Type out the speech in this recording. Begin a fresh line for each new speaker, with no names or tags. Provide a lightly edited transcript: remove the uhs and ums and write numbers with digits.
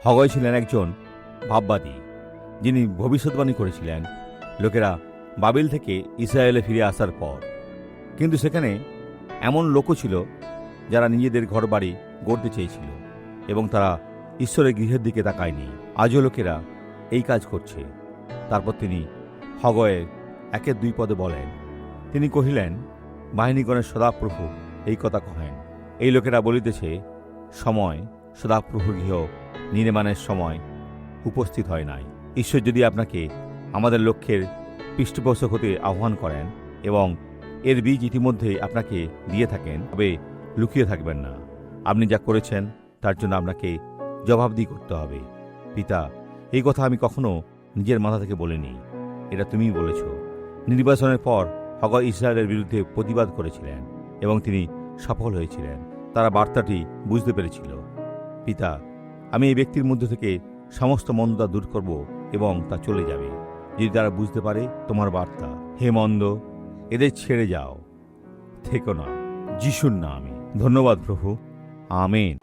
হগয় ছিলেন একজন ভাববাদী, যিনি ভবিষ্যৎবাণী করেছিলেন লোকেরা বাবিল থেকে ইসরায়েলে ফিরে আসার পর। কিন্তু সেখানে এমন লোকও ছিল যারা নিজেদের ঘরবাড়ি গড়তে চেয়েছিল এবং তারা ঈশ্বরের গৃহের দিকে তাকায়নি। আজও লোকেরা এই কাজ করছে। তারপর তিনি হগয়ের 1-2 পদে বলেন, তিনি কহিলেন, বাহিনীগণের সদাপ্রভু এই কথা কহেন, এই লোকেরা বলিতেছে, সময় সদাপ্রভুর গৃহ নির্মাণের সময় উপস্থিত হয় নাই। ঈশ্বর যদি আপনাকে আমাদের লক্ষ্যের পৃষ্ঠপোষক হতে আহ্বান করেন এবং এর বীজ ইতিমধ্যে আপনাকে দিয়ে থাকেন, তবে লুকিয়ে থাকবেন না। আপনি যা করেছেন তার জন্য আপনাকে জবাবদিহি করতে হবে। পিতা, এই কথা আমি কখনো নিজের মাথা থেকে বলিনি, এটা তুমিই বলেছ। নির্বাচনের পর হগয় ইসরায়েলের বিরুদ্ধে প্রতিবাদ করেছিলেন এবং তিনি সফল হয়েছিলেন। তারা বার্তাটি বুঝতে পেরেছিল। পিতা, আমি এই ব্যক্তির মধ্য থেকে সমস্ত মন্দতা দূর করব এবং তা চলে যাবে, যদি তারা বুঝতে পারে তোমার বার্তা। হে মন্দ, এদের ছেড়ে যাও, থেকো না। যিশুর নামে ধন্যবাদ প্রভু, আমেন।